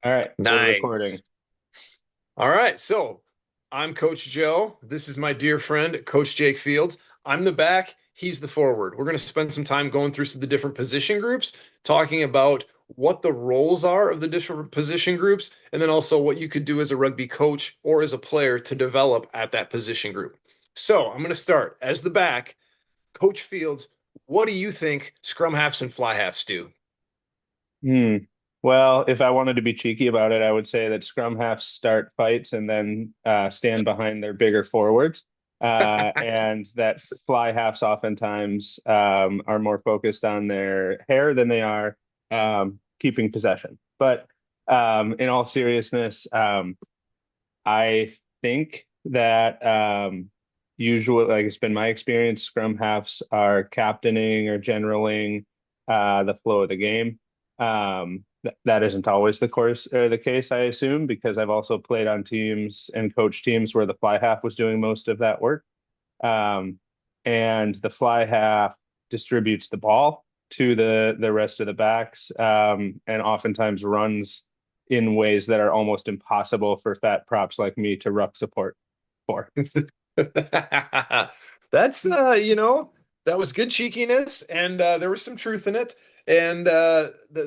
All right, we're recording. Nice. All right. So I'm Coach Joe. This is my dear friend, Coach Jake Fields. I'm the back. He's the forward. We're going to spend some time going through the different position groups, talking about what the roles are of the different position groups, and then also what you could do as a rugby coach or as a player to develop at that position group. So I'm going to start as the back. Coach Fields, what do you think scrum halves and fly halves do? Hmm. Well, if I wanted to be cheeky about it, I would say that scrum halves start fights and then stand behind their bigger forwards, and that fly halves oftentimes are more focused on their hair than they are keeping possession. But in all seriousness, I think that usually, like it's been my experience, scrum halves are captaining or generaling the flow of the game. That isn't always the course or the case, I assume, because I've also played on teams and coached teams where the fly half was doing most of that work. Um, and the fly half distributes the ball to the rest of the backs, and oftentimes runs in ways that are almost impossible for fat props like me to ruck support for. That's that was good cheekiness and there was some truth in it. And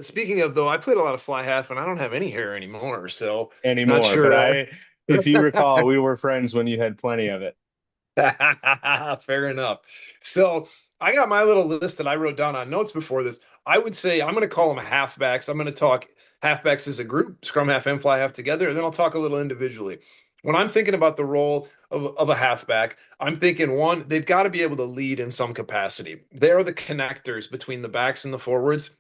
speaking of though, I played a lot of fly half and I don't have any hair anymore, so not Anymore. But sure. if you recall, we were friends when you had plenty of it. Fair enough. So I got my little list that I wrote down on notes before this. I would say I'm going to call them halfbacks. I'm going to talk halfbacks as a group, scrum half and fly half together, and then I'll talk a little individually. When I'm thinking about the role of a halfback, I'm thinking one, they've got to be able to lead in some capacity. They are the connectors between the backs and the forwards.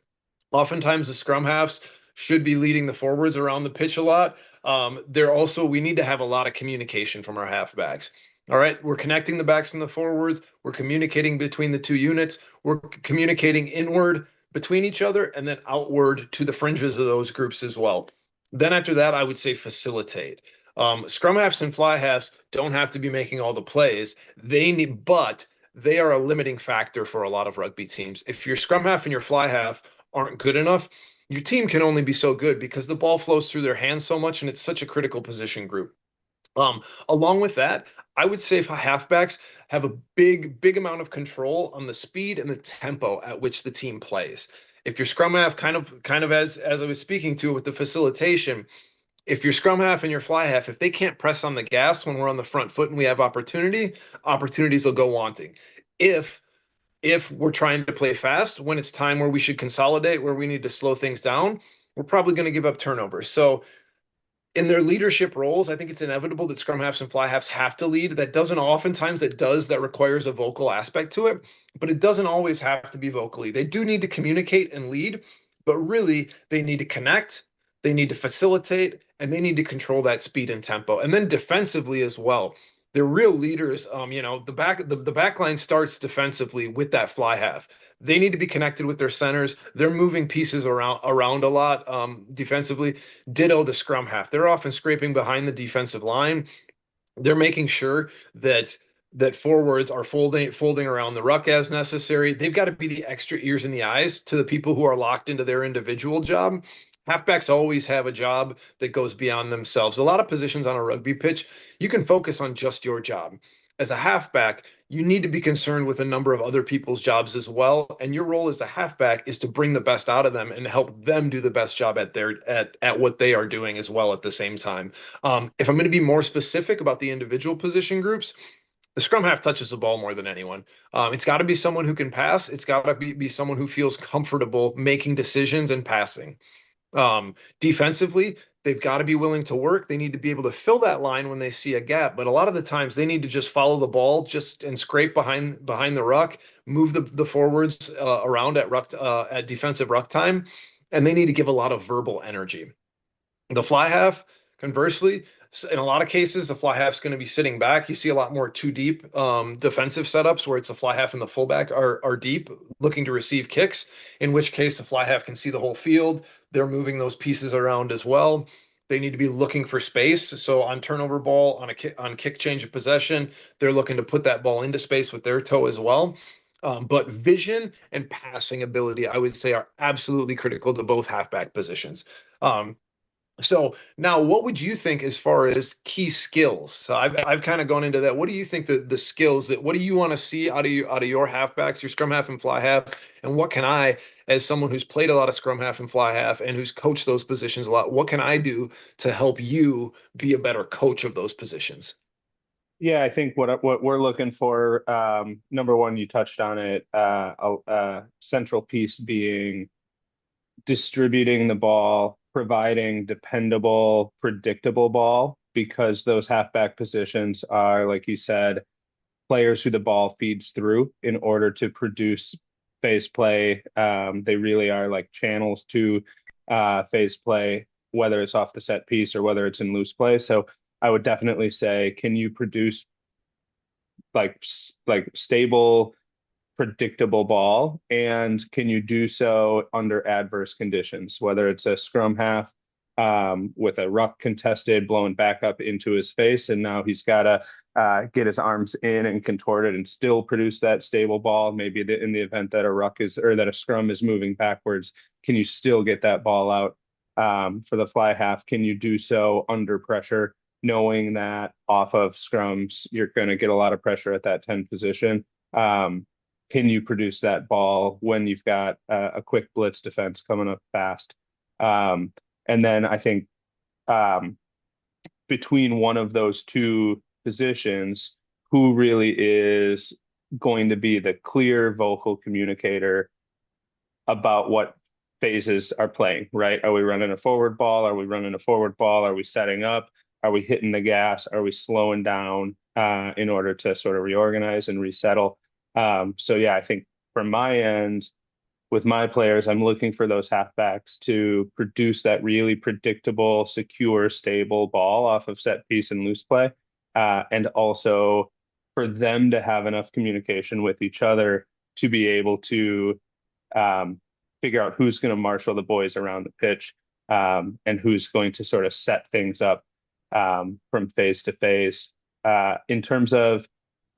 Oftentimes, the scrum halves should be leading the forwards around the pitch a lot. We need to have a lot of communication from our halfbacks. All right, we're connecting the backs and the forwards. We're communicating between the two units. We're communicating inward between each other and then outward to the fringes of those groups as well. Then after that, I would say facilitate. Scrum halves and fly halves don't have to be making all the plays. But they are a limiting factor for a lot of rugby teams. If your scrum half and your fly half aren't good enough, your team can only be so good because the ball flows through their hands so much and it's such a critical position group. Um, Along with that, I would say halfbacks have a big amount of control on the speed and the tempo at which the team plays. If your scrum half kind of as I was speaking to with the facilitation, if your scrum half and your fly half, if they can't press on the gas when we're on the front foot and we have opportunities will go wanting. If if we're trying to play fast, when it's time where we should consolidate, where we need to slow things down, we're probably going to give up turnovers. So in their leadership roles, I think it's inevitable that scrum halves and fly halves have to lead. That requires a vocal aspect to it, but it doesn't always have to be vocally. They do need to communicate and lead, but really they need to connect, they need to facilitate, and they need to control that speed and tempo. And then defensively as well. They're real leaders. The back line starts defensively with that fly half. They need to be connected with their centers. They're moving pieces around a lot defensively. Ditto the scrum half. They're often scraping behind the defensive line. They're making sure that forwards are folding around the ruck as necessary. They've got to be the extra ears and the eyes to the people who are locked into their individual job. Halfbacks always have a job that goes beyond themselves. A lot of positions on a rugby pitch, you can focus on just your job. As a halfback, you need to be concerned with a number of other people's jobs as well. And your role as a halfback is to bring the best out of them and help them do the best job at what they are doing as well at the same time. If I'm going to be more specific about the individual position groups, the scrum half touches the ball more than anyone. It's got to be someone who can pass. It's got to be someone who feels comfortable making decisions and passing. Defensively, they've got to be willing to work. They need to be able to fill that line when they see a gap. But a lot of the times, they need to just follow the ball, just and scrape behind the ruck, move the forwards around at defensive ruck time, and they need to give a lot of verbal energy. The fly half, conversely, in a lot of cases, the fly half's going to be sitting back. You see a lot more two deep defensive setups where it's a fly half and the fullback are deep, looking to receive kicks. In which case, the fly half can see the whole field. They're moving those pieces around as well. They need to be looking for space. So on turnover ball, on kick change of possession, they're looking to put that ball into space with their toe as well. But vision and passing ability, I would say, are absolutely critical to both halfback positions. Um, So now, what would you think as far as key skills? So I've kind of gone into that. What do you think the skills that what do you want to see out of your halfbacks, your scrum half and fly half, and what can I, as someone who's played a lot of scrum half and fly half and who's coached those positions a lot, what can I do to help you be a better coach of those positions? Yeah, I think what we're looking for, number one, you touched on it, a central piece being distributing the ball, providing dependable, predictable ball, because those halfback positions are, like you said, players who the ball feeds through in order to produce phase play. They really are like channels to phase play, whether it's off the set piece or whether it's in loose play. So I would definitely say, can you produce like stable, predictable ball, and can you do so under adverse conditions, whether it's a scrum half with a ruck contested blowing back up into his face, and now he's got to get his arms in and contort it and still produce that stable ball. Maybe in the event that a ruck is or that a scrum is moving backwards, can you still get that ball out? For the fly half, can you do so under pressure, knowing that off of scrums you're going to get a lot of pressure at that 10 position? Um, can you produce that ball when you've got a quick blitz defense coming up fast? And then I think um, between one of those two positions, who really is going to be the clear vocal communicator about what phases are playing, right? Are we running a forward ball? Are we running a forward ball? Are we setting up? Are we hitting the gas? Are we slowing down in order to sort of reorganize and resettle? So yeah, I think from my end, with my players, I'm looking for those halfbacks to produce that really predictable, secure, stable ball off of set piece and loose play, and also for them to have enough communication with each other to be able to um, figure out who's going to marshal the boys around the pitch, and who's going to sort of set things up from phase to phase. In terms of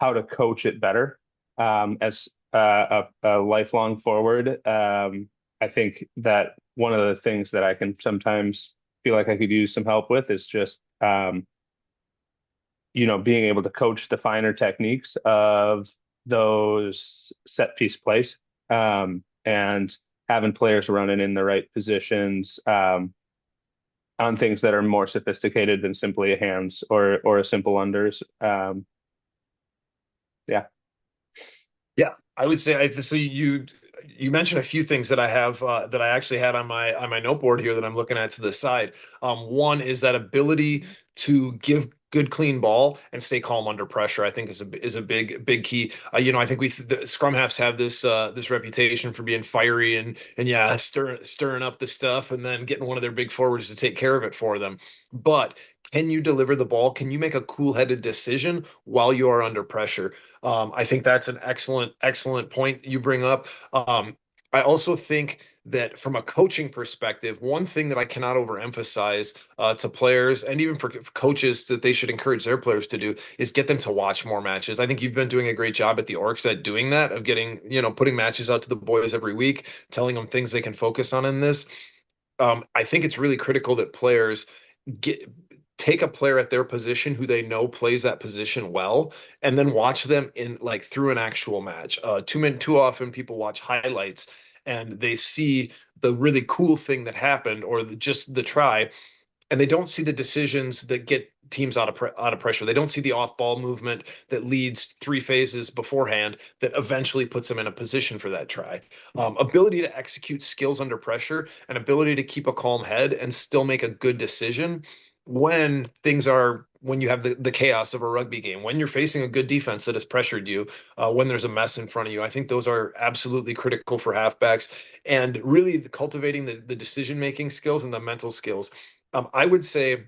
how to coach it better, as a lifelong forward, I think that one of the things that I can sometimes feel like I could use some help with is just being able to coach the finer techniques of those set piece plays, and having players running in the right positions on things that are more sophisticated than simply a hands or a simple unders. Yeah. Yeah, I would say so. You mentioned a few things that I have that I actually had on my noteboard here that I'm looking at to the side. One is that ability to give good clean ball and stay calm under pressure. I think is a big key. I think the scrum halves have this reputation for being fiery and yeah, stirring up the stuff and then getting one of their big forwards to take care of it for them. But can you deliver the ball? Can you make a cool-headed decision while you are under pressure? I think that's an excellent point you bring up. I also think that from a coaching perspective, one thing that I cannot overemphasize to players and even for coaches that they should encourage their players to do is get them to watch more matches. I think you've been doing a great job at the Orcs at doing that, of getting, putting matches out to the boys every week, telling them things they can focus on in this. I think it's really critical that players get take a player at their position who they know plays that position well and then watch them in like through an actual match. Too often people watch highlights and they see the really cool thing that happened or just the try, and they don't see the decisions that get teams out of pressure. They don't see the off ball movement that leads three phases beforehand that eventually puts them in a position for that try. Ability to execute skills under pressure and ability to keep a calm head and still make a good decision when you have the chaos of a rugby game, when you're facing a good defense that has pressured you, when there's a mess in front of you. I think those are absolutely critical for halfbacks and really cultivating the decision making skills and the mental skills. I would say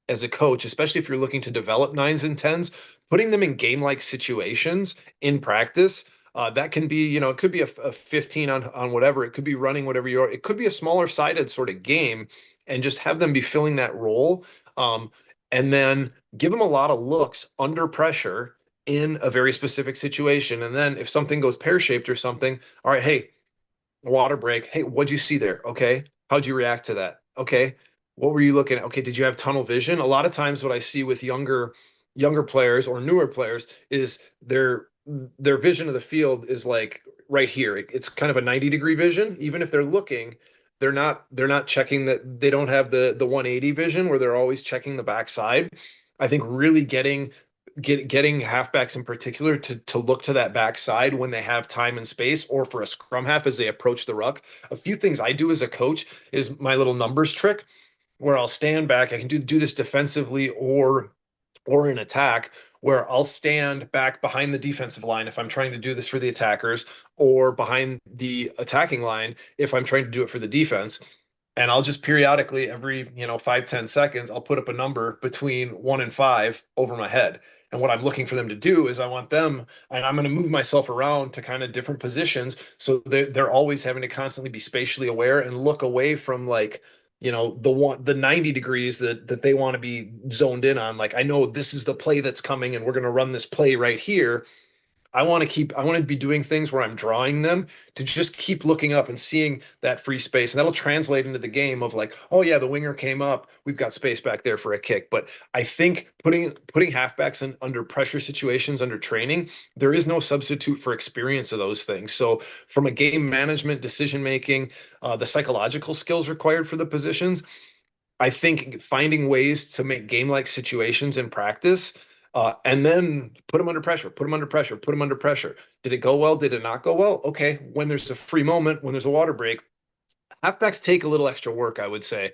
as a coach, especially if you're looking to develop nines and tens, putting them in game-like situations in practice. That can be, it could be a 15 on whatever. It could be running whatever you are. It could be a smaller sided sort of game, and just have them be filling that role. Um, and then give them a lot of looks under pressure in a very specific situation. And then if something goes pear-shaped or something, all right, hey, water break. Hey, what'd you see there? Okay. How'd you react to that? Okay. What were you looking at? Okay, did you have tunnel vision? A lot of times what I see with younger players or newer players is their vision of the field is like right here. It's kind of a 90-degree vision. Even if they're looking, they're not checking that they don't have the 180 vision where they're always checking the backside. I think really getting halfbacks in particular to look to that backside when they have time and space, or for a scrum half as they approach the ruck. A few things I do as a coach is my little numbers trick where I'll stand back. I can do this defensively or in attack, where I'll stand back behind the defensive line if I'm trying to do this for the attackers, or behind the attacking line if I'm trying to do it for the defense. And I'll just periodically, every 5-10 seconds, I'll put up a number between 1 and 5 over my head. And what I'm looking for them to do is I want them, and I'm going to move myself around to kind of different positions. So they're always having to constantly be spatially aware and look away from like, the 90 degrees that they want to be zoned in on. Like, I know this is the play that's coming and we're going to run this play right here. I want to be doing things where I'm drawing them to just keep looking up and seeing that free space. And that'll translate into the game of like, oh yeah, the winger came up. We've got space back there for a kick. But I think putting halfbacks in under pressure situations, under training, there is no substitute for experience of those things. So from a game management, decision making, the psychological skills required for the positions, I think finding ways to make game-like situations in practice, and then put them under pressure, put them under pressure, put them under pressure. Did it go well? Did it not go well? Okay, when there's a free moment, when there's a water break, halfbacks take a little extra work, I would say.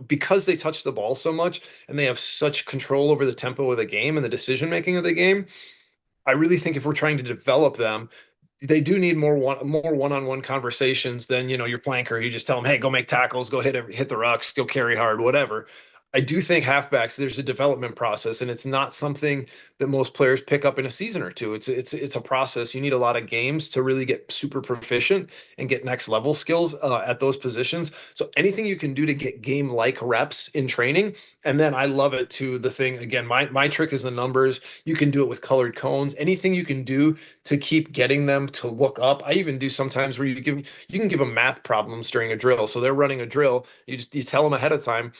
Because they touch the ball so much and they have such control over the tempo of the game and the decision making of the game. I really think if we're trying to develop them, they do need more one-on-one conversations than your flanker. You just tell them, hey, go make tackles, go hit the rucks, go carry hard, whatever. I do think halfbacks, there's a development process, and it's not something that most players pick up in a season or two. It's a process. You need a lot of games to really get super proficient and get next level skills at those positions. So anything you can do to get game like reps in training, and then I love it to the thing again. My trick is the numbers. You can do it with colored cones. Anything you can do to keep getting them to look up. I even do sometimes where you can give them math problems during a drill. So they're running a drill. You tell them ahead of time,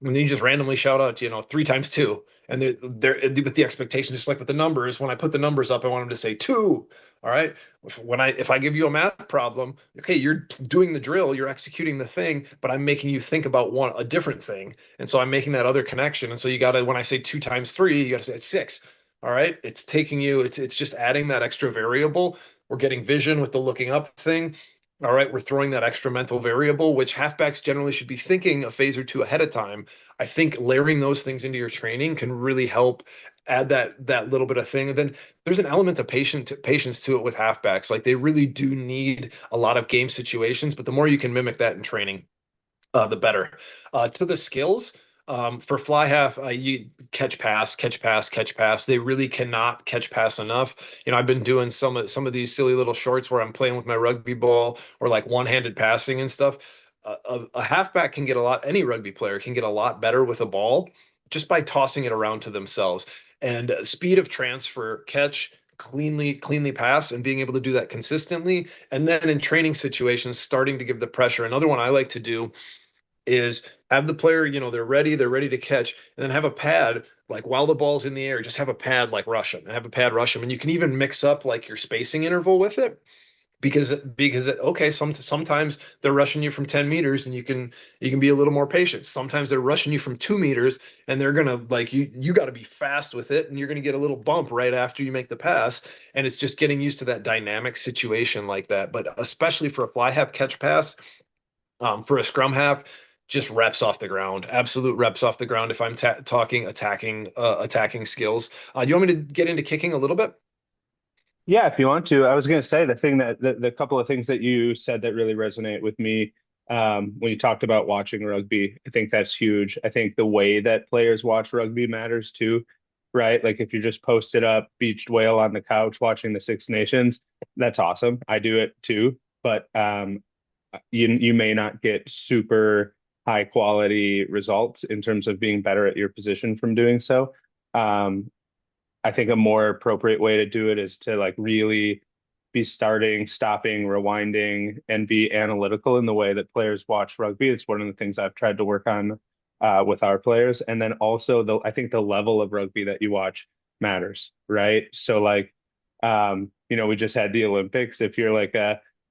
and then you just randomly shout out, 3 times 2, and they're with the expectation, just like with the numbers. When I put the numbers up, I want them to say two. All right. If I give you a math problem, okay, you're doing the drill, you're executing the thing, but I'm making you think about a different thing, and so I'm making that other connection. And so you got to, when I say 2 times 3, you got to say it's 6. All right. It's taking you. It's just adding that extra variable. We're getting vision with the looking up thing. All right, we're throwing that extra mental variable, which halfbacks generally should be thinking a phase or two ahead of time. I think layering those things into your training can really help add that little bit of thing. And then there's an element of patience to it with halfbacks. Like, they really do need a lot of game situations, but the more you can mimic that in training, the better. To the skills, for fly half, you catch pass, catch pass, catch pass. They really cannot catch pass enough. I've been doing some of these silly little shorts where I'm playing with my rugby ball or like one-handed passing and stuff. A halfback can get a lot. Any rugby player can get a lot better with a ball just by tossing it around to themselves. And speed of transfer, catch, cleanly pass, and being able to do that consistently. And then in training situations, starting to give the pressure. Another one I like to do is have the player, they're ready to catch, and then have a pad, like while the ball's in the air, just have a pad like rush them, and have a pad rush them. And you can even mix up like your spacing interval with it, okay, sometimes they're rushing you from 10 meters and you can be a little more patient. Sometimes they're rushing you from 2 meters and they're gonna, like, you got to be fast with it, and you're gonna get a little bump right after you make the pass. And it's just getting used to that dynamic situation like that. But especially for a fly half catch pass, for a scrum half, just reps off the ground, absolute reps off the ground. If I'm talking attacking skills, do you want me to get into kicking a little bit? Yeah, if you want to. I was going to say the thing that the couple of things that you said that really resonate with me, when you talked about watching rugby. I think that's huge. I think the way that players watch rugby matters too, right? Like if you're just posted up, beached whale on the couch watching the Six Nations, that's awesome. I do it too, but you may not get super high quality results in terms of being better at your position from doing so. Um, I think a more appropriate way to do it is to like really be starting, stopping, rewinding, and be analytical in the way that players watch rugby. It's one of the things I've tried to work on with our players. And then also I think the level of rugby that you watch matters, right? So like, we just had the Olympics. If you're like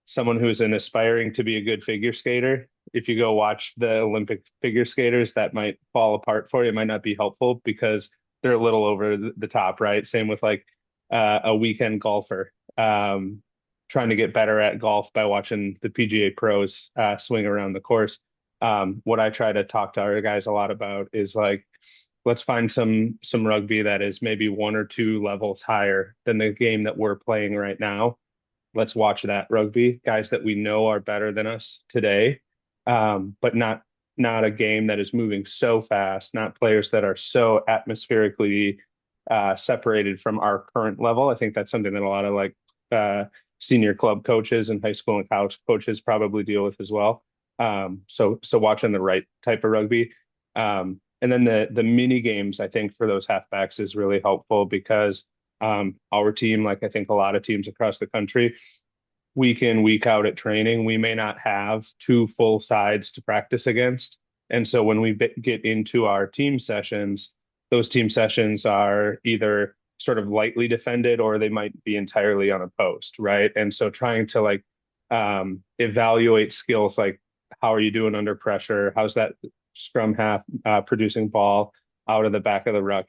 someone who's an aspiring to be a good figure skater, if you go watch the Olympic figure skaters, that might fall apart for you. It might not be helpful because they're a little over the top, right? Same with like a weekend golfer trying to get better at golf by watching the PGA pros swing around the course. What I try to talk to our guys a lot about is like, let's find some rugby that is maybe one or two levels higher than the game that we're playing right now. Let's watch that rugby. Guys that we know are better than us today, but not a game that is moving so fast, not players that are so atmospherically separated from our current level. I think that's something that a lot of like uh, senior club coaches and high school and college coaches probably deal with as well. So watching the right type of rugby. And then the mini games, I think, for those halfbacks is really helpful because our team, like I think a lot of teams across the country, week in, week out at training, we may not have two full sides to practice against. And so when we get into our team sessions, those team sessions are either sort of lightly defended or they might be entirely unopposed, right? And so trying to like evaluate skills like how are you doing under pressure? How's that scrum half producing ball out of the back of the ruck?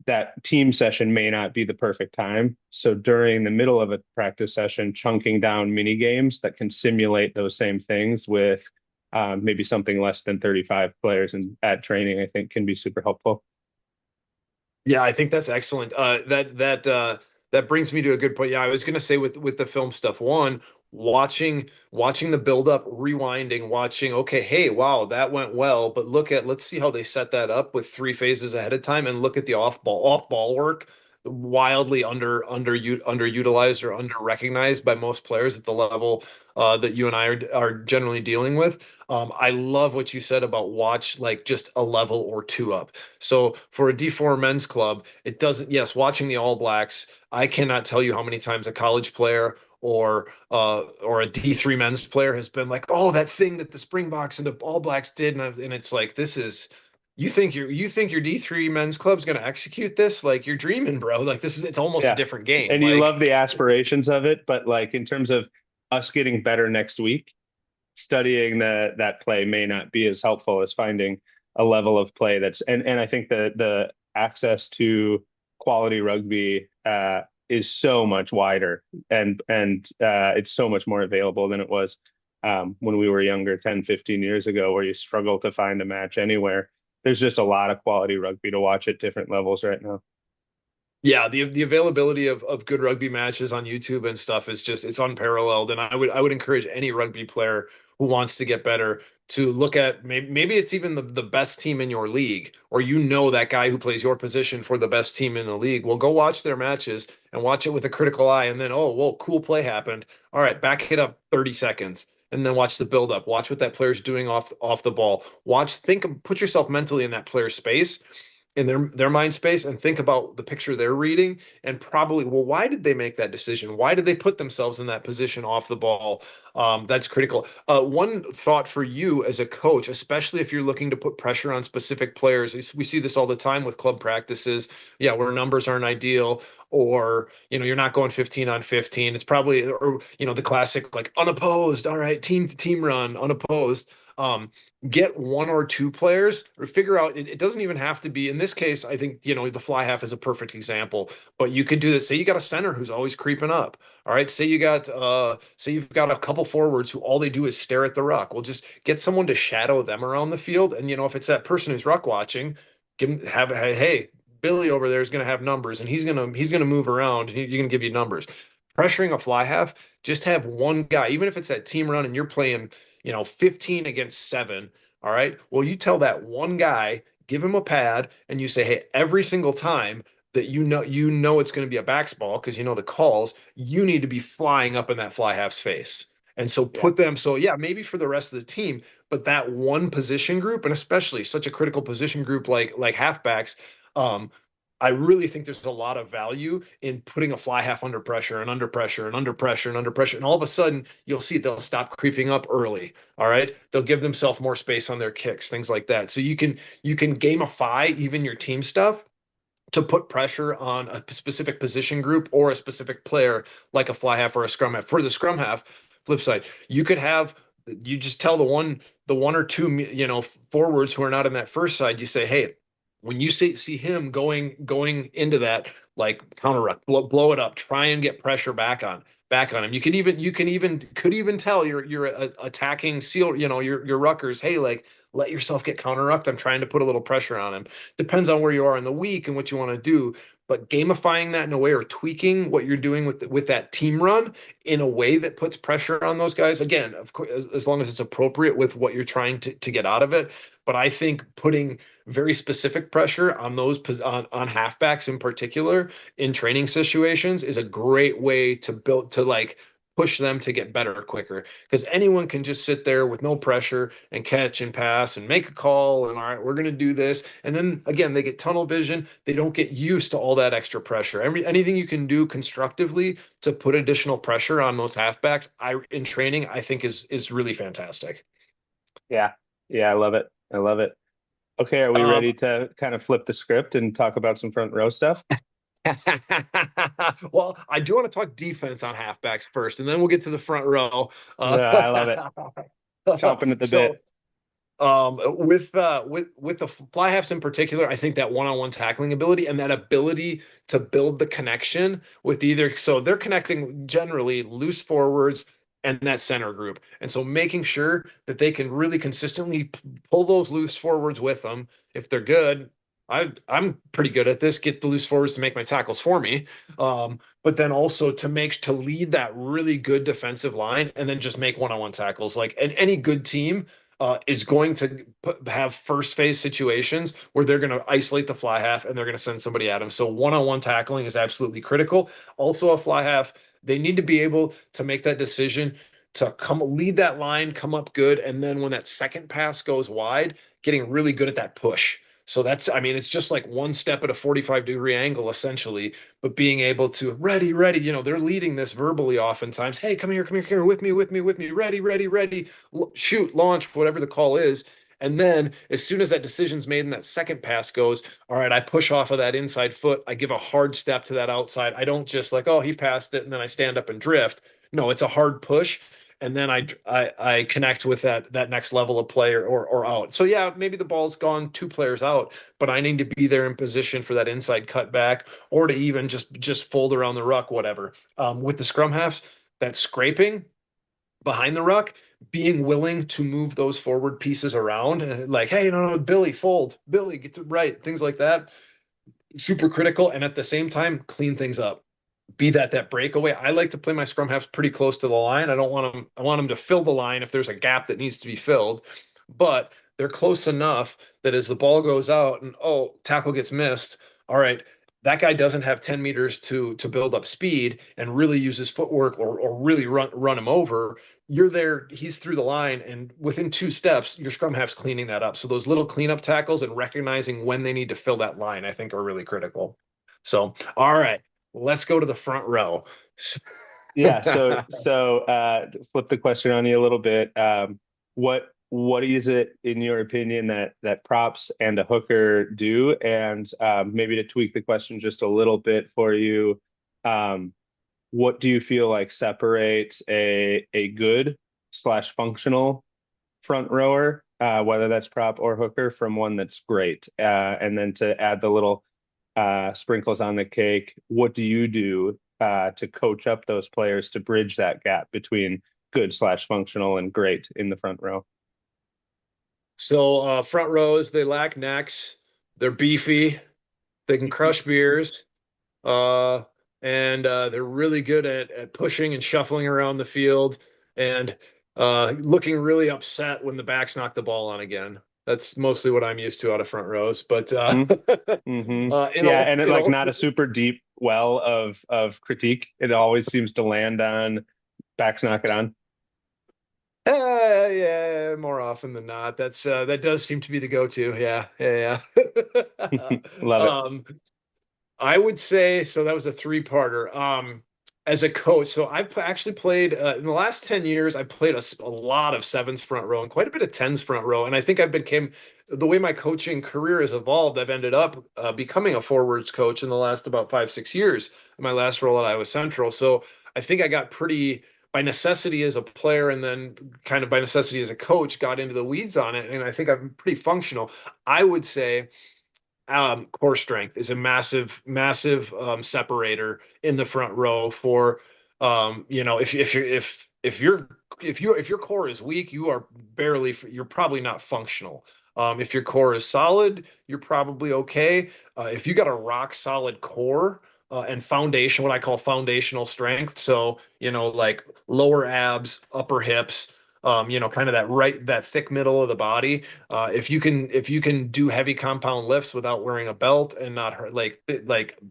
That team session may not be the perfect time. So during the middle of a practice session, chunking down mini games that can simulate those same things with maybe something less than 35 players and at training, I think can be super helpful. Yeah, I think that's excellent. That brings me to a good point. Yeah, I was gonna say with the film stuff, one, watching the build up, rewinding, watching, okay, hey, wow, that went well, but let's see how they set that up with three phases ahead of time and look at the off ball work, wildly underutilized or under recognized by most players at the level that you and I are generally dealing with. I love what you said about watch like just a level or two up. So for a D4 men's club, it doesn't, yes, watching the All Blacks, I cannot tell you how many times a college player or a D3 men's player has been like, oh, that thing that the Springboks and the All Blacks did, and it's like this is you think your D3 men's club's going to execute this? Like you're dreaming, bro. Like this is it's almost a Yeah. different game. And you Like love the aspirations of it, but like in terms of us getting better next week, studying that play may not be as helpful as finding a level of play that's and I think the access to quality rugby is so much wider and it's so much more available than it was when we were younger 10, 15 years ago where you struggle to find a match anywhere. There's just a lot of quality rugby to watch at different levels right now. yeah, the availability of good rugby matches on YouTube and stuff is just it's unparalleled. And I would encourage any rugby player who wants to get better to look at maybe it's even the best team in your league, or you know that guy who plays your position for the best team in the league. Well, go watch their matches and watch it with a critical eye, and then oh, well, cool play happened. All right, back it up 30 seconds. And then watch the build up. Watch what that player's doing off the ball. Put yourself mentally in that player's space in their mind space and think about the picture they're reading and probably well why did they make that decision, why did they put themselves in that position off the ball. That's critical. One thought for you as a coach, especially if you're looking to put pressure on specific players, we see this all the time with club practices, yeah, where numbers aren't ideal, or you're not going 15 on 15, it's probably, or the classic like unopposed, all right, team to team run unopposed. Get one or two players or figure out it doesn't even have to be in this case. I think the fly half is a perfect example, but you could do this. Say you got a center who's always creeping up. All right, say you've got a couple forwards who all they do is stare at the ruck. Well, just get someone to shadow them around the field, and if it's that person who's ruck watching, give him have hey, Billy over there is going to have numbers, and he's gonna move around, and he's gonna give you numbers. Pressuring a fly half, just have one guy, even if it's that team run and you're playing 15 against 7. All right. Well, you tell that one guy, give him a pad, and you say, hey, every single time that it's going to be a backs ball because you know the calls, you need to be flying up in that fly half's face. And so Yeah. put them, so yeah, maybe for the rest of the team, but that one position group, and especially such a critical position group like halfbacks, um, I really think there's a lot of value in putting a fly half under pressure and under pressure and under pressure and under pressure. And all of a sudden, you'll see they'll stop creeping up early. All right. They'll give themselves more space on their kicks, things like that. So you can gamify even your team stuff to put pressure on a specific position group or a specific player, like a fly half or a scrum half. For the scrum half, flip side, you just tell the one or two forwards who are not in that first side, you say, hey, when you see him going into that, like counter ruck, blow it up, try and get pressure back on him. You could even tell your attacking seal, your ruckers, hey, like let yourself get counter rucked. I'm trying to put a little pressure on him. Depends on where you are in the week and what you want to do, but gamifying that in a way, or tweaking what you're doing with that team run in a way that puts pressure on those guys, again, of course, as long as it's appropriate with what you're trying to get out of it. But I think putting very specific pressure on on halfbacks in particular in training situations is a great way to build to like push them to get better quicker, because anyone can just sit there with no pressure and catch and pass and make a call and all right, we're going to do this, and then again they get tunnel vision. They don't get used to all that extra pressure. Anything you can do constructively to put additional pressure on those halfbacks, in training, I think is really fantastic. Yeah. Yeah, I love it. I love it. Okay, are we um ready to kind of flip the script and talk about some front row stuff? well, I do want to talk defense on halfbacks first, and then we'll get to the front row. uh, Yeah, I love it. Chomping at the so bit. with the fly halves in particular, I think that one-on-one tackling ability and that ability to build the connection with either, so they're connecting generally loose forwards and that center group, and so making sure that they can really consistently pull those loose forwards with them. If they're good, I'm pretty good at this. Get the loose forwards to make my tackles for me, but then also to lead that really good defensive line, and then just make one-on-one tackles. Like, and any good team is going to have first phase situations where they're going to isolate the fly half and they're going to send somebody at him. So one-on-one tackling is absolutely critical. Also, a fly half, they need to be able to make that decision to come lead that line, come up good, and then when that second pass goes wide, getting really good at that push. So I mean, it's just like one step at a 45-degree angle, essentially, but being able to ready, ready, they're leading this verbally oftentimes. Hey, come here, with me, ready, ready, ready, shoot, launch, whatever the call is. And then as soon as that decision's made and that second pass goes, all right, I push off of that inside foot. I give a hard step to that outside. I don't just like, oh, he passed it, and then I stand up and drift. No, it's a hard push. And then I connect with that next level of player or out. So yeah, maybe the ball's gone two players out, but I need to be there in position for that inside cutback, or to even just fold around the ruck, whatever. With the scrum halves, that scraping behind the ruck, being willing to move those forward pieces around, and like, hey, no, Billy, fold, Billy, get to right, things like that, super critical. And at the same time, clean things up. Be that breakaway. I like to play my scrum halves pretty close to the line. I don't want them. I want them to fill the line if there's a gap that needs to be filled, but they're close enough that as the ball goes out and oh, tackle gets missed. All right, that guy doesn't have 10 meters to build up speed and really use his footwork, or really run him over. You're there, he's through the line, and within two steps, your scrum half's cleaning that up. So those little cleanup tackles and recognizing when they need to fill that line, I think, are really critical. So, all right, let's go to the front row. Yeah, to flip the question on you a little bit. What is it in your opinion that props and a hooker do? And maybe to tweak the question just a little bit for you, um, what do you feel like separates a good slash functional front rower, whether that's prop or hooker, from one that's great? And then to add the little sprinkles on the cake, what do you do to coach up those players to bridge that gap between good slash functional and great in the front row? So front rows, they lack necks. They're beefy. They can crush beers. Uh, and they're really good at pushing and shuffling around the field, and looking really upset when the backs knock the ball on again. That's mostly what I'm used to out of front rows. But Mm-hmm. in Yeah, all, and it like not a super deep well of critique. It always seems to land on backs knock it on. yeah, more often than not, that does seem to be the go-to. Yeah, yeah, yeah. Love it. um, I would say so. That was a three-parter. As a coach, so actually played in the last 10 years. I played a lot of sevens front row and quite a bit of tens front row. And I think I've became the way my coaching career has evolved. I've ended up becoming a forwards coach in the last about 5, 6 years. My last role at Iowa Central. So I think I got pretty by necessity as a player, and then kind of by necessity as a coach, got into the weeds on it. And I think I'm pretty functional. I would say core strength is a massive separator in the front row for if your core is weak, you're probably not functional. If your core is solid, you're probably okay. If you got a rock solid core and foundation, what I call foundational strength, so like lower abs, upper hips, kind of that thick middle of the body, if you can do heavy compound lifts without wearing a belt and not hurt, like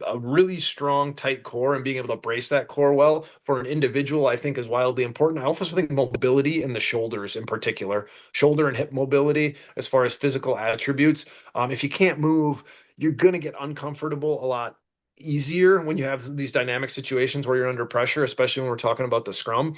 a really strong tight core and being able to brace that core well for an individual, I think is wildly important. I also think mobility in the shoulders, in particular, shoulder and hip mobility as far as physical attributes. If you can't move, you're going to get uncomfortable a lot easier when you have these dynamic situations where you're under pressure, especially when we're talking about the scrum.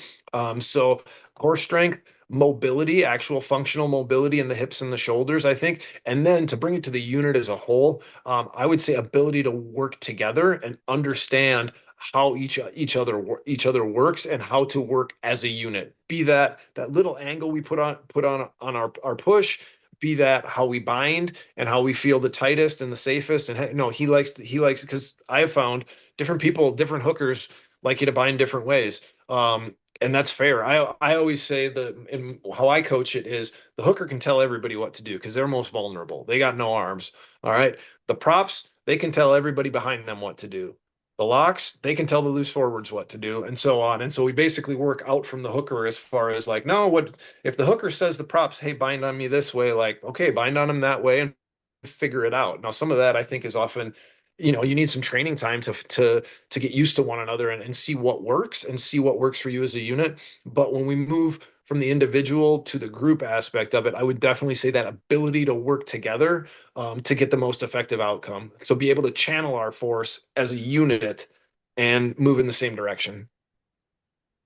So core strength, mobility, actual functional mobility in the hips and the shoulders, I think. And then to bring it to the unit as a whole, I would say ability to work together and understand how each other works and how to work as a unit. Be that little angle we put on our push, be that how we bind and how we feel the tightest and the safest. And no, he likes because I have found different people, different hookers like you to bind different ways. And that's fair. I always say that in how I coach it is the hooker can tell everybody what to do because they're most vulnerable. They got no arms. All right. The props, they can tell everybody behind them what to do. The locks, they can tell the loose forwards what to do, and so on. And so we basically work out from the hooker as far as like, no, what if the hooker says the props, hey, bind on me this way, like, okay, bind on him that way and figure it out. Now, some of that I think is often, you need some training time to get used to one another and see what works and see what works for you as a unit. But when we move from the individual to the group aspect of it, I would definitely say that ability to work together to get the most effective outcome. So be able to channel our force as a unit and move in the same direction.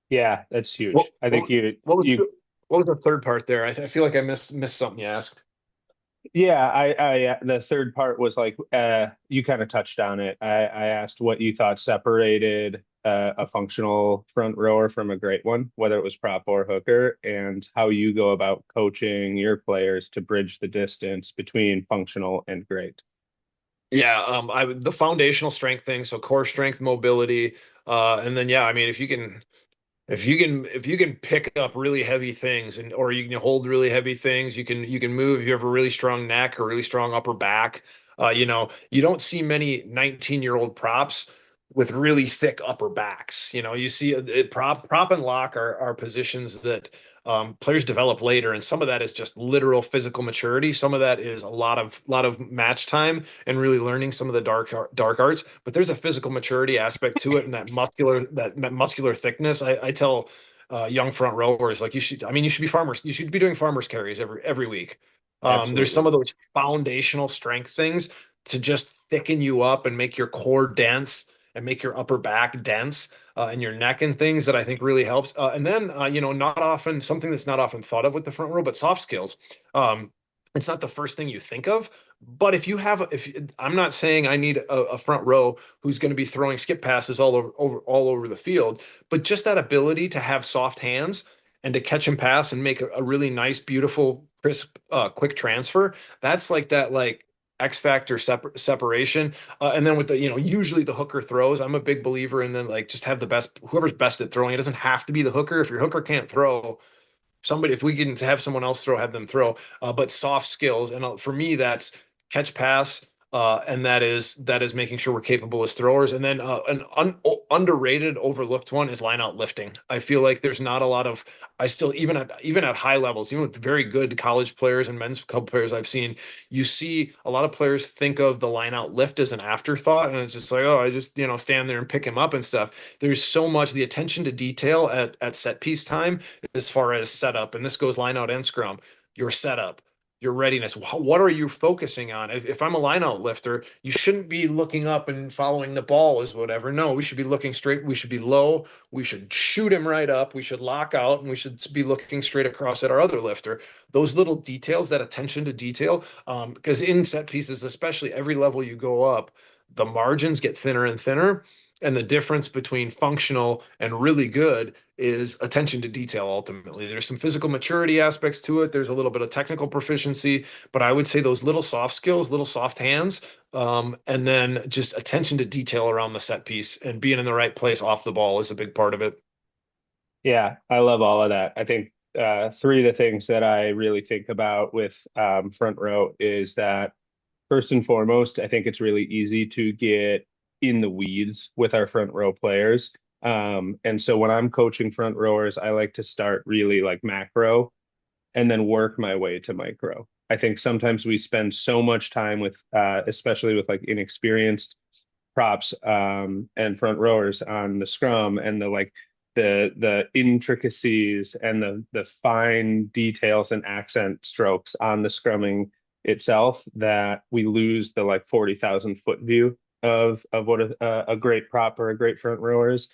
Yeah, that's What huge. I think what, you what was you the, what was the third part there? I feel like I missed something you asked. Yeah, the third part was like you kind of touched on it. I asked what you thought separated a functional front rower from a great one, whether it was prop or hooker, and how you go about coaching your players to bridge the distance between functional and great. Yeah, the foundational strength thing, so core strength, mobility, and then yeah, I mean if you can pick up really heavy things and or you can hold really heavy things, you can move. If you have a really strong neck or really strong upper back, you don't see many 19-year-old props with really thick upper backs. You see prop and lock are positions that players develop later, and some of that is just literal physical maturity. Some of that is a lot of match time and really learning some of the dark arts. But there's a physical maturity aspect to it, and that muscular thickness. I tell young front rowers like you should be doing farmers carries every week. There's some Absolutely. of those foundational strength things to just thicken you up and make your core dense and make your upper back dense and your neck and things that I think really helps. And then, not often something that's not often thought of with the front row, but soft skills. It's not the first thing you think of, but if I'm not saying I need a front row who's going to be throwing skip passes all over the field, but just that ability to have soft hands and to catch and pass and make a really nice, beautiful, crisp, quick transfer. That's like that, like X factor separation. And then with usually the hooker throws, I'm a big believer in then like just have the best, whoever's best at throwing. It doesn't have to be the hooker. If your hooker can't throw, if we can have someone else throw, have them throw. But soft skills, and for me, that's catch pass, and that is making sure we're capable as throwers. And then underrated, overlooked one is line out lifting. I feel like there's not a lot of. I still even at high levels, even with very good college players and men's club players I've seen, you see a lot of players think of the line out lift as an afterthought, and it's just like, oh, I just stand there and pick him up and stuff. There's so much the attention to detail at set piece time as far as setup, and this goes line out and scrum, your setup. your readiness. What are you focusing on? If I'm a line out lifter, you shouldn't be looking up and following the ball as whatever. No, we should be looking straight. We should be low. We should shoot him right up. We should lock out, and we should be looking straight across at our other lifter. Those little details, that attention to detail, because in set pieces, especially every level you go up, the margins get thinner and thinner. And the difference between functional and really good is attention to detail ultimately. There's some physical maturity aspects to it. There's a little bit of technical proficiency, but I would say those little soft skills, little soft hands, and then just attention to detail around the set piece and being in the right place off the ball is a big part of it. Yeah, I love all of that. I think three of the things that I really think about with front row is that first and foremost, I think it's really easy to get in the weeds with our front row players. And so when I'm coaching front rowers, I like to start really like macro and then work my way to micro. I think sometimes we spend so much time with, especially with like inexperienced props and front rowers on the scrum and the like the intricacies and the fine details and accent strokes on the scrumming itself that we lose the like 40,000 foot view of what a great prop or a great front rower is.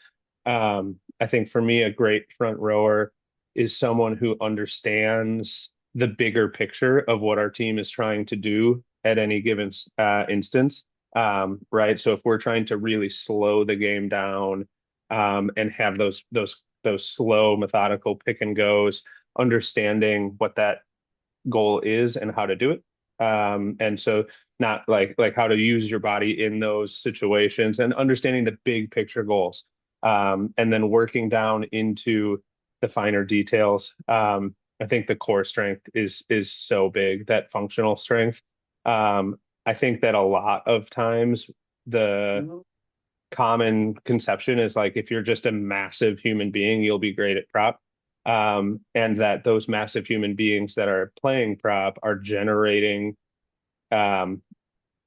I think for me, a great front rower is someone who understands the bigger picture of what our team is trying to do at any given instance. Right. So if we're trying to really slow the game down and have those slow, methodical pick and goes, understanding what that goal is and how to do it. And so not like how to use your body in those situations and understanding the big picture goals. And then working down into the finer details. I think the core strength is so big, that functional strength. I think that a lot of times the common conception is like if you're just a massive human being, you'll be great at prop. And that those massive human beings that are playing prop are generating um,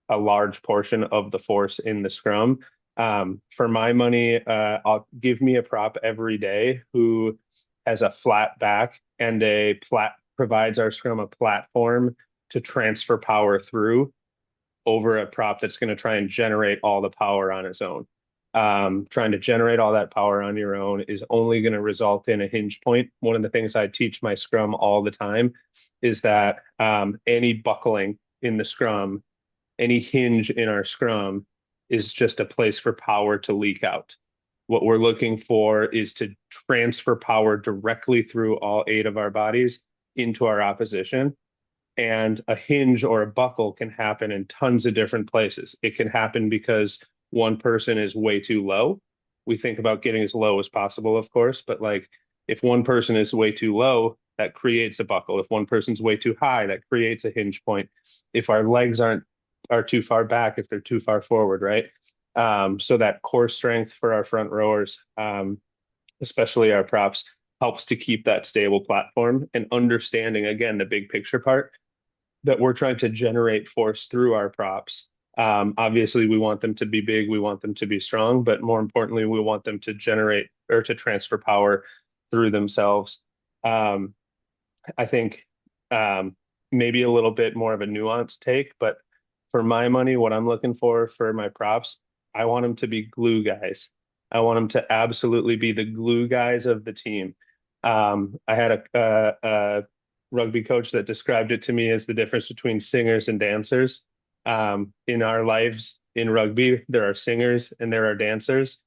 a large portion of the force in the scrum. For my money, I'll give me a prop every day who has a flat back and a provides our scrum a platform to transfer power through over a prop that's going to try and generate all the power on its own. Trying to generate all that power on your own is only going to result in a hinge point. One of the things I teach my scrum all the time is that any buckling in the scrum, any hinge in our scrum is just a place for power to leak out. What we're looking for is to transfer power directly through all eight of our bodies into our opposition. And a hinge or a buckle can happen in tons of different places. It can happen because one person is way too low. We think about getting as low as possible, of course, but like if one person is way too low, that creates a buckle. If one person's way too high, that creates a hinge point. If our legs are too far back, if they're too far forward, right? So that core strength for our front rowers, especially our props, helps to keep that stable platform and understanding again the big picture part that we're trying to generate force through our props. Obviously, we want them to be big, we want them to be strong, but more importantly, we want them to generate or to transfer power through themselves. Um, I think maybe a little bit more of a nuanced take, but for my money, what I'm looking for my props, I want them to be glue guys. I want them to absolutely be the glue guys of the team. I had a rugby coach that described it to me as the difference between singers and dancers. In our lives in rugby, there are singers and there are dancers.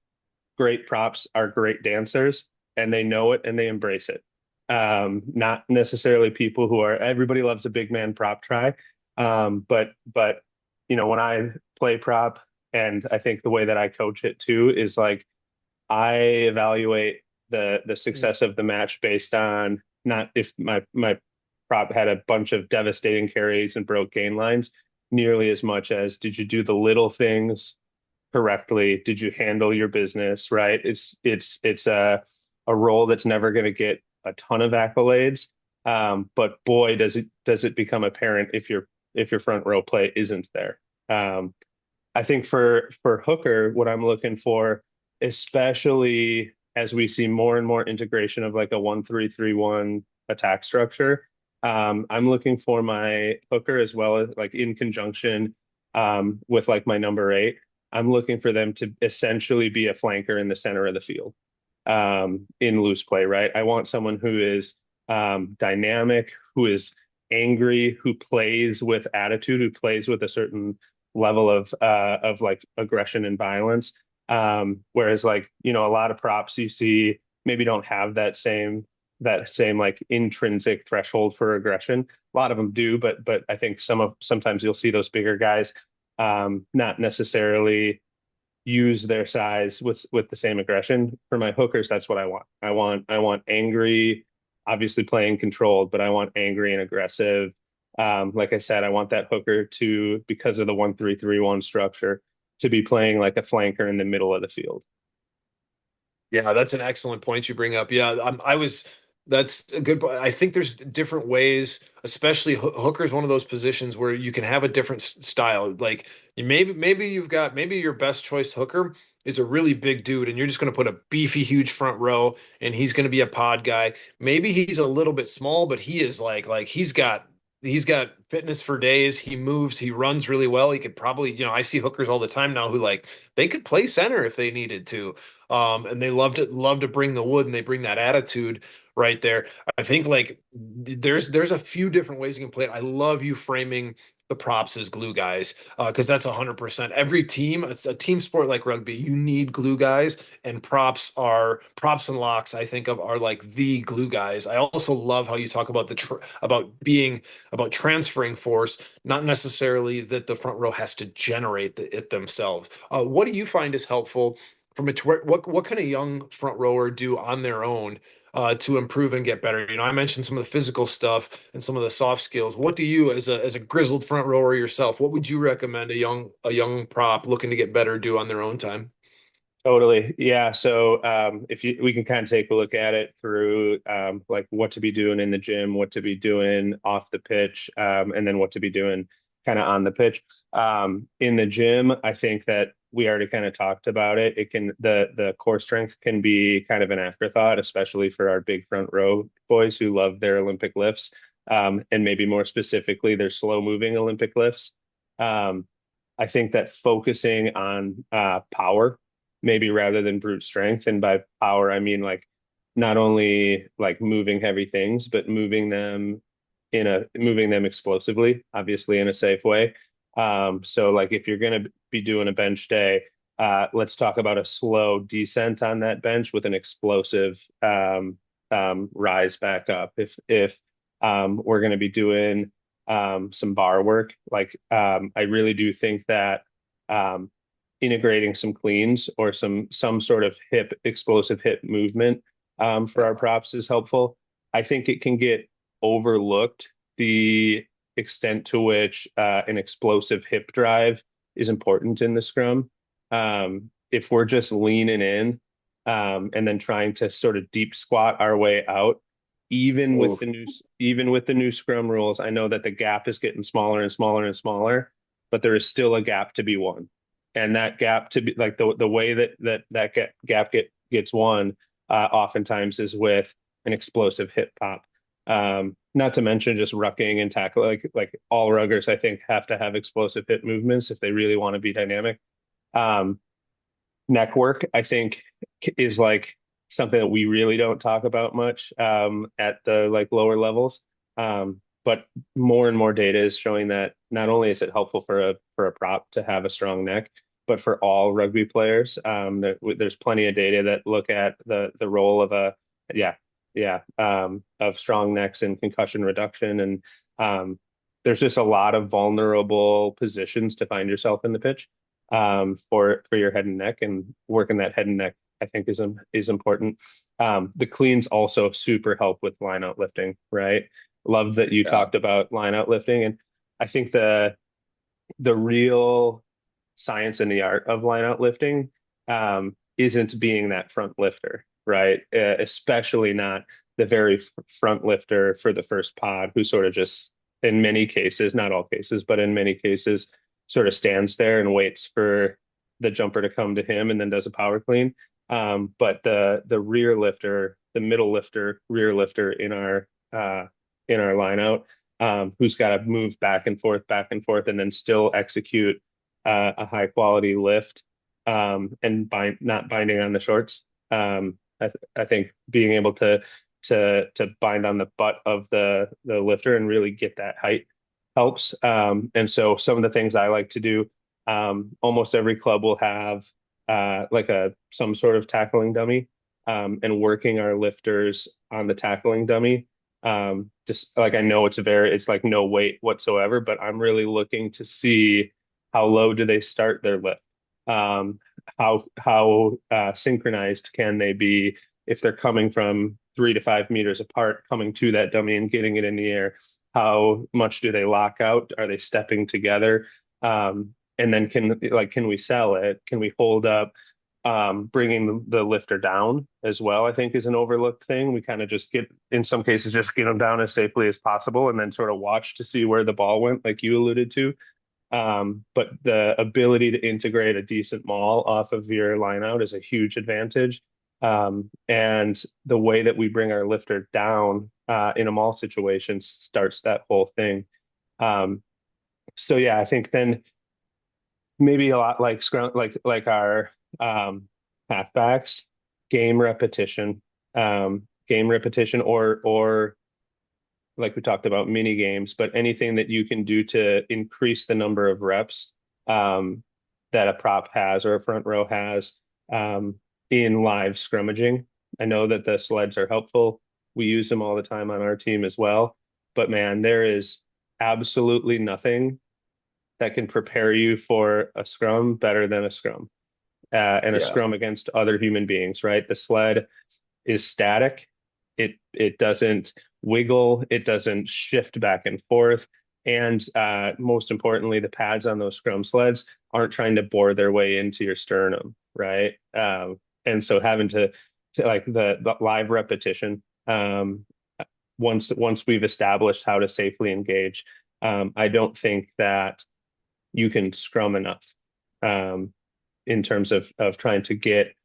Great props are great dancers, and they know it and they embrace it. Not necessarily people who are everybody loves a big man prop try, but when I play prop, and I think the way that I coach it too is like I evaluate the success of the match based on not if my prop had a bunch of devastating carries and broke gain lines, nearly as much as did you do the little things correctly? Did you handle your business right? It's a role that's never going to get a ton of accolades, but boy, does it become apparent if your front row play isn't there. I think for hooker, what I'm looking for, especially as we see more and more integration of like a 1-3-3-1 attack structure, I'm looking for my hooker as well as like in conjunction with like my number eight. I'm looking for them to essentially be a flanker in the center of the field in loose play, right? I want someone who is dynamic, who is angry, who plays with attitude, who plays with a certain level of like aggression and violence. Whereas like, a lot of props you see maybe don't have that same like intrinsic threshold for aggression. A lot of them do, but I think sometimes you'll see those bigger guys not necessarily use their size with the same aggression. For my hookers, that's what I want. I want angry, obviously playing controlled, but I want angry and aggressive. Like I said, I want that hooker to, because of the 1-3-3-1 structure, to be playing like a flanker in the middle of the field. Yeah, that's an excellent point you bring up. Yeah, that's a good point. I think there's different ways, especially hooker is one of those positions where you can have a different style. Like maybe your best choice hooker is a really big dude and you're just going to put a beefy huge front row and he's going to be a pod guy. Maybe he's a little bit small, but he is like he's got fitness for days. He moves, he runs really well. He could probably, I see hookers all the time now who like they could play center if they needed to. And they love to bring the wood and they bring that attitude right there. I think like there's a few different ways you can play it. I love you framing the props as glue guys because that's 100%. Every team, it's a team sport like rugby. You need glue guys, and props and locks. I think of are like the glue guys. I also love how you talk about about transferring force, not necessarily that the front row has to generate it themselves. What do you find is helpful from what can a young front rower do on their own to improve and get better? I mentioned some of the physical stuff and some of the soft skills. What do you, as a grizzled front rower yourself, what would you recommend a young prop looking to get better do on their own time? Totally. Yeah. So if we can kind of take a look at it through like what to be doing in the gym, what to be doing off the pitch, and then what to be doing kind of on the pitch. In the gym, I think that we already kind of talked about it. The core strength can be kind of an afterthought, especially for our big front row boys who love their Olympic lifts, and maybe more specifically their slow moving Olympic lifts. Um, I think that focusing on power maybe rather than brute strength. And by power, I mean like not only like moving heavy things, but moving them explosively, obviously in a safe way. So like if you're going to be doing a bench day, let's talk about a slow descent on that bench with an explosive rise back up. If we're going to be doing some bar work, like I really do think that um, integrating some cleans or some sort of explosive hip movement for our props is helpful. I think it can get overlooked the extent to which an explosive hip drive is important in the scrum. If we're just leaning in and then trying to sort of deep squat our way out, Oh, even with the new scrum rules, I know that the gap is getting smaller and smaller and smaller, but there is still a gap to be won. And that gap to be like the way that gap gets won oftentimes is with an explosive hip pop. Not to mention just rucking and tackle, like all ruggers, I think have to have explosive hip movements if they really want to be dynamic. Um, Neck work, I think, is like something that we really don't talk about much at the like lower levels. But more and more data is showing that not only is it helpful for a prop to have a strong neck, but for all rugby players. There's plenty of data that look at the role of yeah of strong necks in concussion reduction, and there's just a lot of vulnerable positions to find yourself in the pitch for your head and neck, and working that head and neck I think is important. The cleans also super help with line out lifting, right? Love that you yeah. talked about line out lifting, and I think the real science and the art of line out lifting isn't being that front lifter, right? Especially not the very front lifter for the first pod who sort of just, in many cases, not all cases, but in many cases, sort of stands there and waits for the jumper to come to him and then does a power clean. But the rear lifter, the middle lifter, rear lifter uh, in our line out, who's got to move back and forth, and then still execute a high quality lift, and not binding on the shorts. I think being able to bind on the butt of the lifter and really get that height helps. And so some of the things I like to do, almost every club will have like a some sort of tackling dummy, and working our lifters on the tackling dummy. Just like I know it's like no weight whatsoever, but I'm really looking to see how low do they start their lift. Um, how synchronized can they be if they're coming from 3 to 5 meters apart, coming to that dummy and getting it in the air? How much do they lock out? Are they stepping together? And then can we sell it? Can we hold up? Bringing the lifter down as well, I think is an overlooked thing. We kind of just in some cases, just get them down as safely as possible and then sort of watch to see where the ball went, like you alluded to. But the ability to integrate a decent maul off of your line out is a huge advantage. And the way that we bring our lifter down in a maul situation starts that whole thing. Um, so yeah, I think then maybe a lot like scrum, like our halfbacks, game repetition, game repetition, or like we talked about mini games, but anything that you can do to increase the number of reps that a prop has or a front row has um, in live scrummaging. I know that the sleds are helpful. We use them all the time on our team as well. But man, there is absolutely nothing that can prepare you for a scrum better than a scrum, and a Yeah. scrum against other human beings, right? The sled is static. It doesn't wiggle. It doesn't shift back and forth. And most importantly, the pads on those scrum sleds aren't trying to bore their way into your sternum, right? And so having to like the live repetition, once we've established how to safely engage, I don't think that you can scrum enough, um, in terms of trying to get,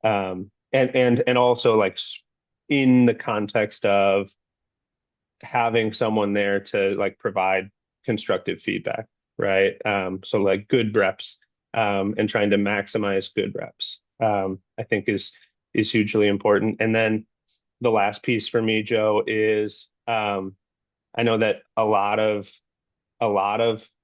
and also like in the context of having someone there to like provide constructive feedback, right? So like good reps, and trying to maximize good reps, I think is hugely important. And then the last piece for me, Joe, is I know that a lot of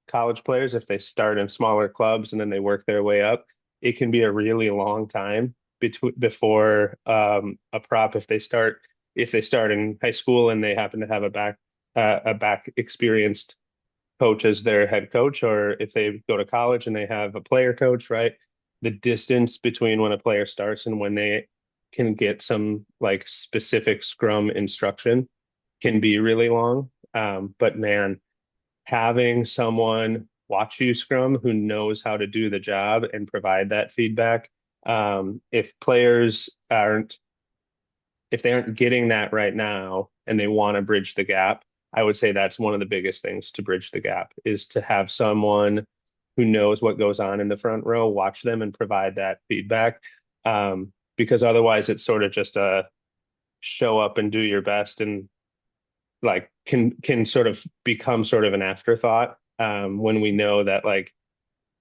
college players, if they start in smaller clubs and then they work their way up, it can be a really long time before a prop, if they start in high school and they happen to have a back experienced coach as their head coach, or if they go to college and they have a player coach, right? The distance between when a player starts and when they can get some like specific scrum instruction can be really long. But man, having someone watch you scrum who knows how to do the job and provide that feedback. If players aren't, if they aren't getting that right now and they want to bridge the gap, I would say that's one of the biggest things to bridge the gap is to have someone who knows what goes on in the front row, watch them and provide that feedback. Because otherwise it's sort of just a show up and do your best, and like can sort of become sort of an afterthought, when we know that like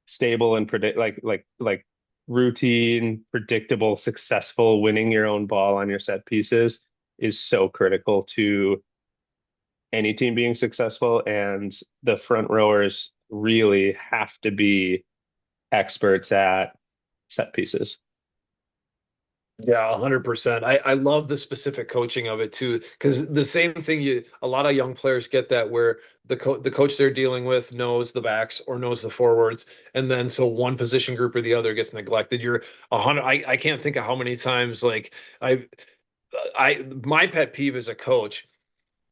stable and predict like routine, predictable, successful winning your own ball on your set pieces is so critical to any team being successful, and the front rowers really have to be experts at set pieces. Yeah, 100%. I love the specific coaching of it too, because the same thing a lot of young players get that where the coach they're dealing with knows the backs or knows the forwards, and then so one position group or the other gets neglected. You're 100. I can't think of how many times like my pet peeve as a coach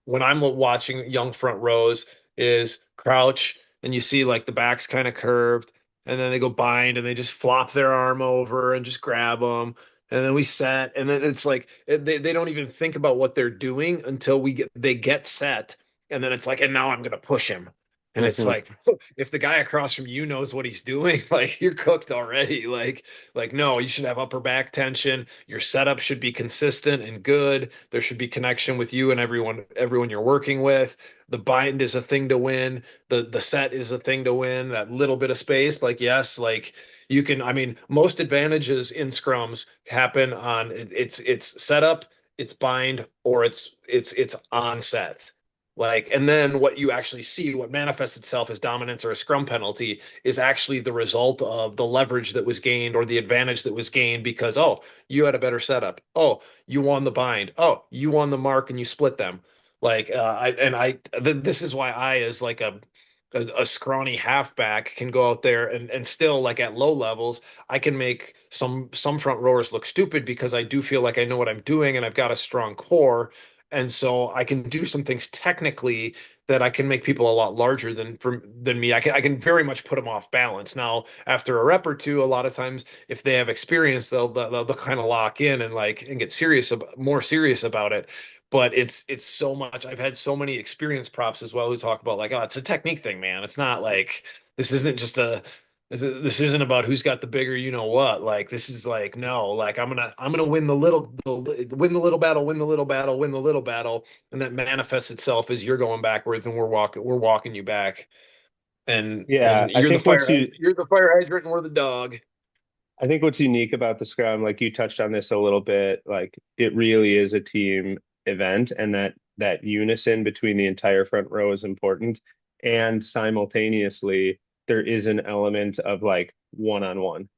when I'm watching young front rows is crouch and you see like the back's kind of curved and then they go bind and they just flop their arm over and just grab them. And then we set and then it's like they don't even think about what they're doing until they get set. And then it's like, and now I'm going to push him. And it's Hmm. like, if the guy across from you knows what he's doing, like you're cooked already. No, you should have upper back tension. Your setup should be consistent and good. There should be connection with you and everyone you're working with. The bind is a thing to win. The set is a thing to win. That little bit of space, like yes, like you can. I mean, most advantages in scrums happen on it's setup, it's bind, or it's on set. Like, and then what you actually see, what manifests itself as dominance or a scrum penalty, is actually the result of the leverage that was gained or the advantage that was gained because, oh, you had a better setup. Oh, you won the bind. Oh, you won the mark and you split them. This is why I, as like a scrawny halfback, can go out there and still, like at low levels, I can make some front rowers look stupid because I do feel like I know what I'm doing and I've got a strong core, and so I can do some things technically that I can make people a lot larger than me. I can very much put them off balance. Now, after a rep or two, a lot of times if they have experience, they'll kind of lock in and get more serious about it. But it's so much. I've had so many experienced props as well who talk about like, oh, it's a technique thing, man. It's not like this isn't just a this isn't about who's got the bigger you know what. Like this is like no, like I'm gonna win the little battle, win the little battle, win the little battle, and that manifests itself as you're going backwards and we're walking you back, Yeah, and you're the fire hydrant and we're the dog. I think what's unique about the scrum, like you touched on this a little bit, like it really is a team event, and that unison between the entire front row is important. And simultaneously, there is an element of like one-on-one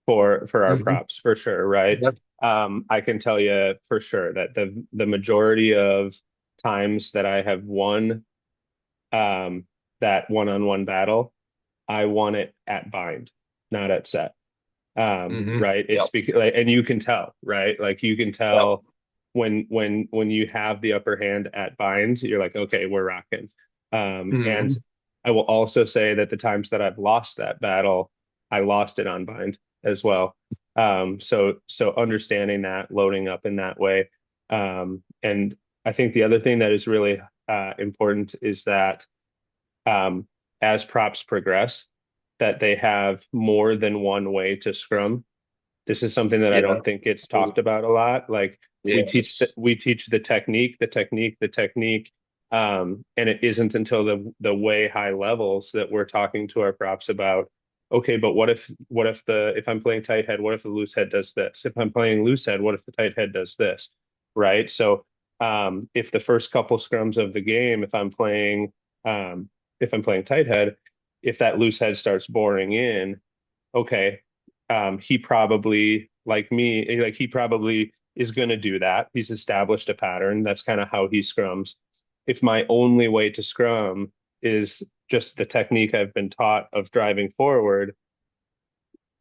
for our Mhm. props for sure, right? Yep. I can tell you for sure that the majority of times that I have won that one-on-one battle, I won it at bind, not at set. Right? It's Yep. because like, and you can tell, right? Like you can Yep. tell when you have the upper hand at bind, you're like, okay, we're rocking. And Mhm. I will also say that the times that I've lost that battle, I lost it on bind as well. So understanding that, loading up in that way. And I think the other thing that is really important is that um, as props progress, that they have more than one way to scrum. This is something that I Yeah. don't think gets talked about a lot. Like Yes. we teach the technique, the technique, the technique. And it isn't until the way high levels that we're talking to our props about, okay, but if I'm playing tight head, what if the loose head does this? If I'm playing loose head, what if the tight head does this? Right. So if the first couple scrums of the game, um, if I'm playing tight head, if that loose head starts boring in, okay, he probably, like me, like he probably is going to do that. He's established a pattern. That's kind of how he scrums. If my only way to scrum is just the technique I've been taught of driving forward,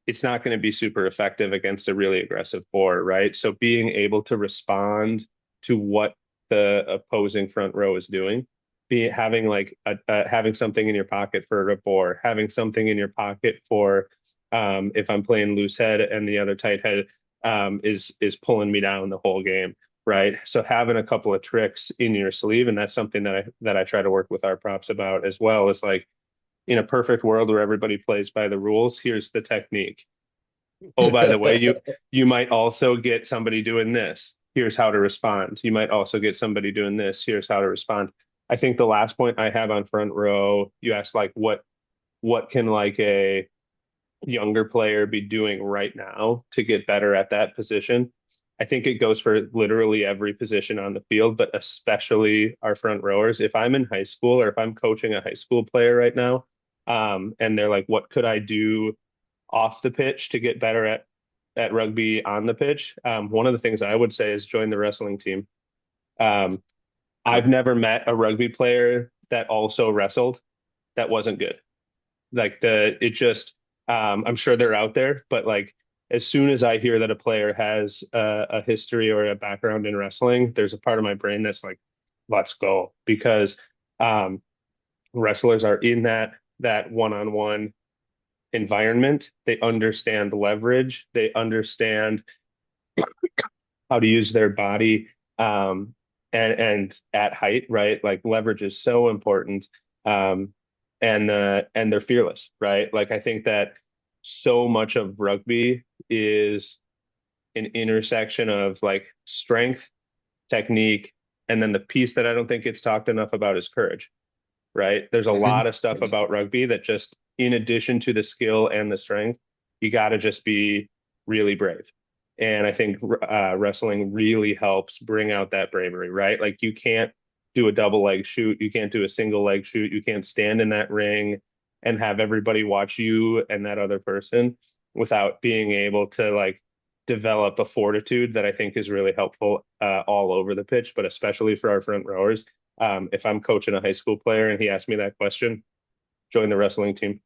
it's not going to be super effective against a really aggressive board, right? So being able to respond to what the opposing front row is doing, be having like having something in your pocket for a rapport, having something in your pocket for if I'm playing loose head and the other tight head is pulling me down the whole game, right? So having a couple of tricks in your sleeve, and that's something that I try to work with our props about as well, is like in a perfect world where everybody plays by the rules, here's the technique. Oh, by the way, you might also get somebody doing this. Here's how to respond. You might also get somebody doing this. Here's how to respond. I think the last point I have on front row, you asked like what can like a younger player be doing right now to get better at that position? I think it goes for literally every position on the field, but especially our front rowers. If I'm in high school or if I'm coaching a high school player right now, and they're like, what could I do off the pitch to get better at rugby on the pitch? One of the things I would say is join the wrestling team. Um, I've never met a rugby player that also wrestled that wasn't good. Like it just, I'm sure they're out there, but like as soon as I hear that a player has a history or a background in wrestling, there's a part of my brain that's like, let's go, because um, wrestlers are in that one-on-one environment. They understand leverage. They understand how to use their body, and at height, right? Like leverage is so important. Um, and they're fearless, right? Like I think that so much of rugby is an intersection of like strength, technique, and then the piece that I don't think gets talked enough about is courage, right? There's a Mhm. lot of stuff about rugby that just, in addition to the skill and the strength, you got to just be really brave. And I think wrestling really helps bring out that bravery, right? Like you can't do a double leg shoot, you can't do a single leg shoot, you can't stand in that ring and have everybody watch you and that other person without being able to like develop a fortitude that I think is really helpful all over the pitch, but especially for our front rowers. If I'm coaching a high school player and he asks me that question, join the wrestling team.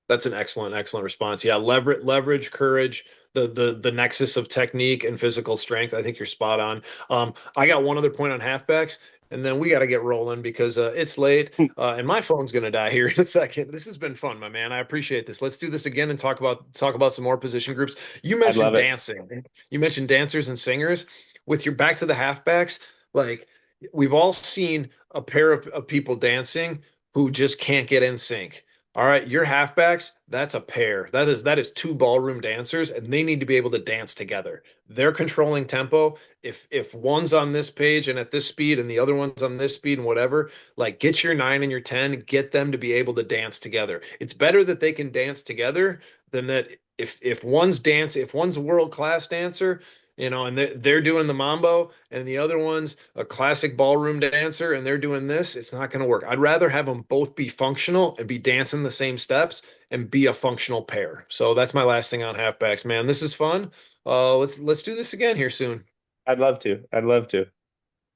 That's an excellent response. Yeah, leverage, courage, the nexus of technique and physical strength. I think you're spot on. I got one other point on halfbacks, and then we got to get rolling because it's late, and my phone's gonna die here in a second. This has been fun, my man. I appreciate this. Let's do this again and talk about some more position groups. You I'd mentioned love it. dancing. You mentioned dancers and singers. With your back to the halfbacks, like we've all seen a pair of people dancing who just can't get in sync. All right, your halfbacks, that's a pair. That is two ballroom dancers, and they need to be able to dance together. They're controlling tempo. If one's on this page and at this speed and the other one's on this speed and whatever, like get your 9 and your 10, get them to be able to dance together. It's better that they can dance together than that if one's a world-class dancer, and they're doing the mambo and the other one's a classic ballroom dancer and they're doing this, it's not going to work. I'd rather have them both be functional and be dancing the same steps and be a functional pair. So that's my last thing on halfbacks, man. This is fun. Let's do this again here soon. I'd love to. I'd love to.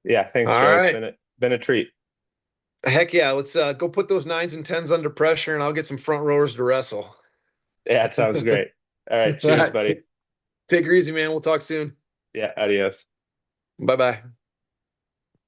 Yeah, thanks, All Joe. It's right. been a treat. Heck yeah. Let's go put those nines and tens under pressure and I'll get some front rowers to wrestle. Yeah, it sounds great. All right, All cheers, right. buddy. Take her easy, man. We'll talk soon. Yeah, adios. Bye bye.